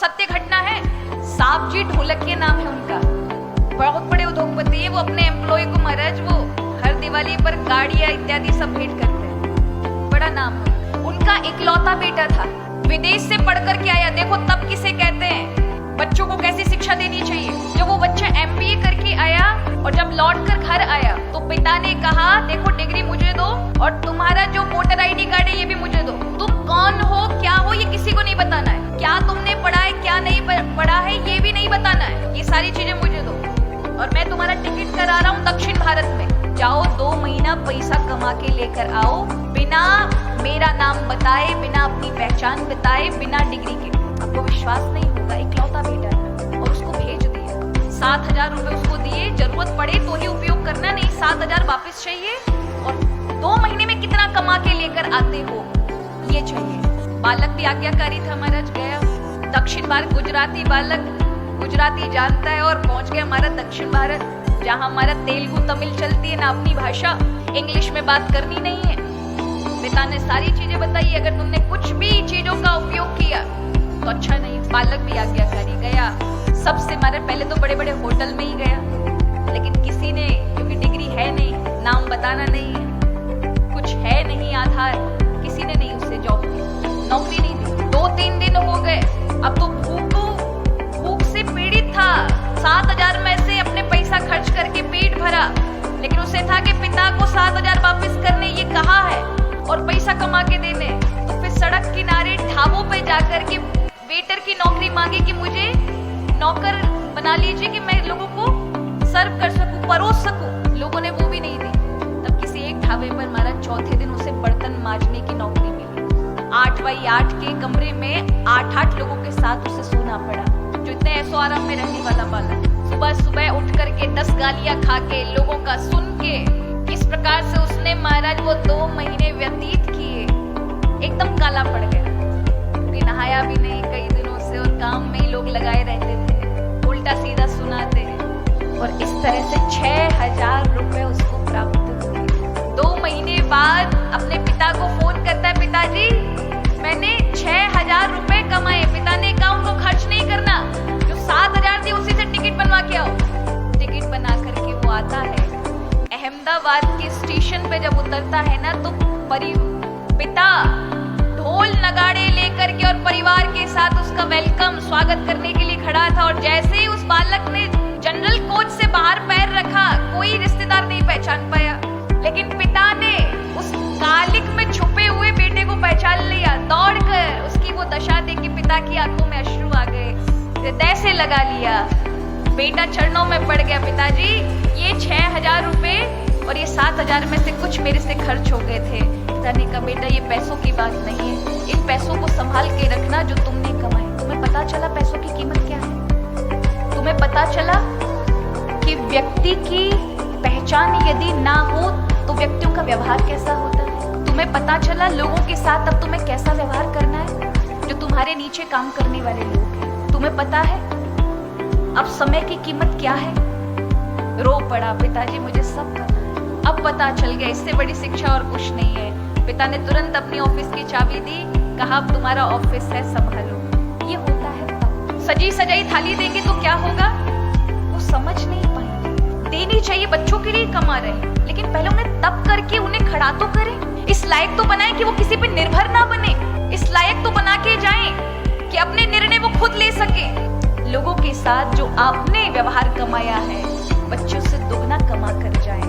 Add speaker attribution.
Speaker 1: सत्य घटना है। साहब जी ढोलकिया नाम है उनका, बहुत बड़े उद्योगपति है। वो अपने एम्प्लॉय को महाराज वो हर दिवाली पर गाड़ियां इत्यादि सब भेंट करते हैं, बड़ा नाम है। उनका इकलौता बेटा था, विदेश से पढ़ करके आया। देखो तब किसे कहते हैं बच्चों को कैसी शिक्षा देनी चाहिए। जब वो बच्चा एमबीए करके आया और जब लौट कर घर आया तो पिता ने कहा देखो डिग्री मुझे दो और तुम्हारा जो वोटर आईडी कार्ड है ये भी मुझे दो। तुम कौन हो क्या हो ये किसी को नहीं बताना है, क्या तुमने पढ़ा है क्या नहीं पढ़ा है ये भी नहीं बताना है, ये सारी चीजें मुझे दो। और मैं तुम्हारा टिकट करा रहा हूँ दक्षिण भारत में, जाओ 2 महीना पैसा कमा के लेकर आओ, बिना मेरा नाम बताए, बिना अपनी पहचान बताए, बिना डिग्री के। आपको विश्वास नहीं होगा, इकलौता बेटा है और उसको भेज दिया। 7,000 रुपए उसको दिए, जरूरत पड़े तो ही उपयोग करना, नहीं 7,000 वापस चाहिए। और 2 महीने में कितना कमा के लेकर आते हो ये चाहिए। बालक भी आज्ञाकारी था महाराज, गया दक्षिण भारत, गुजराती बालक गुजराती जानता है और पहुंच गया हमारा दक्षिण भारत, जहां हमारा तेलुगु तमिल चलती है ना, अपनी भाषा इंग्लिश में बात करनी नहीं है। पिता ने सारी चीजें बताई, अगर तुमने कुछ भी चीजों का उपयोग किया तो अच्छा नहीं। बालक भी आज्ञाकारी गया, सबसे मारे पहले तो बड़े बड़े होटल में ही गया, लेकिन किसी ने, क्योंकि डिग्री है नहीं, नाम बताना नहीं है, कुछ है नहीं आधार, किसी ने नहीं उसे जॉब दी, नौकरी नहीं दी। 2-3 दिन हो गए, अब तो भूख से पीड़ित था। 7,000 में से अपने पैसा खर्च करके पेट भरा, लेकिन उसे था कि पिता को 7,000 वापस करने ये कहा है और पैसा कमा के देने। तो फिर सड़क किनारे ढाबों पे जाकर के वेटर की नौकरी मांगी कि मुझे नौकर बना लीजिए कि मैं लोगों को सर्व कर सकूं, परोस सकूं। लोगों ने वो भी नहीं दी। तब किसी एक ढाबे पर महाराज चौथे दिन उसे बर्तन मांजने की नौकरी मिली। 8x8 के कमरे में 8-8 लोगों के साथ उसे सोना पड़ा, जो इतने ऐसो आराम में रहने वाला बालक। सुबह सुबह उठ करके 10 गालियां खा के, लोगों का सुन के, किस प्रकार से उसने महाराज वो 2 महीने व्यतीत किए। एकदम काला पड़ गया, क्योंकि नहाया भी नहीं कई दिनों से और काम में ही लोग लगाए रहते थे, उल्टा सीधा सुनाते। और इस तरह से 6,000 रुपए उसको प्राप्त हुए। 2 महीने बाद अपने पिता को फोन करता है, पिताजी मैंने 6,000 रुपए कमाए। पिता ने कहा उनको खर्च नहीं करना, जो 7,000 थी उसी से टिकट बनवा के आओ। टिकट बना करके वो आता है, अहमदाबाद के स्टेशन पे जब उतरता है ना, तो पिता ढोल नगाड़े लेकर के और परिवार के साथ उसका वेलकम स्वागत करने के लिए खड़ा था। और जैसे ही उस बालक ने जनरल कोच से बाहर पैर रखा, कोई रिश्तेदार नहीं पहचान पाया, लेकिन पिता ने उस कालिक में छुपे हुए बेटे को पहचान लिया। दौड़कर उसकी वो दशा देख के पिता की आंखों में अश्रु आ गए, हृदय से लगा लिया। बेटा चरणों में पड़ गया, पिताजी ये 6,000 रुपए और ये 7,000 में से कुछ मेरे से खर्च हो गए थे। पिता ने कहा बेटा ये पैसों की बात नहीं है, इन पैसों को संभाल के रखना जो तुमने कमाए। तुम्हें पता चला पैसों की कीमत क्या है? तुम्हें पता चला कि व्यक्ति की पहचान यदि ना हो तो व्यक्तियों का व्यवहार कैसा होता है? तुम्हें पता चला लोगों के साथ अब तुम्हें कैसा व्यवहार करना है जो तुम्हारे नीचे काम करने वाले लोग हैं? तुम्हें पता है अब समय की कीमत क्या है? रो पड़ा, पिताजी मुझे सब पता है, अब पता चल गया, इससे बड़ी शिक्षा और कुछ नहीं है। पिता ने तुरंत अपनी ऑफिस की चाबी दी, कहा अब तुम्हारा ऑफिस है संभालो। ये होता है तब। सजी सजाई थाली देंगे तो क्या होगा? वो समझ नहीं पाएंगे। देनी चाहिए, बच्चों के लिए कमा रहे हैं, लेकिन पहले उन्हें तब करके उन्हें खड़ा तो करें, इस लायक तो बनाए कि वो किसी पे निर्भर ना बने, इस लायक तो बना के जाएं कि अपने निर्णय वो खुद ले सके। लोगों के साथ जो आपने व्यवहार कमाया है, बच्चों से दोगुना कमा कर जाएं।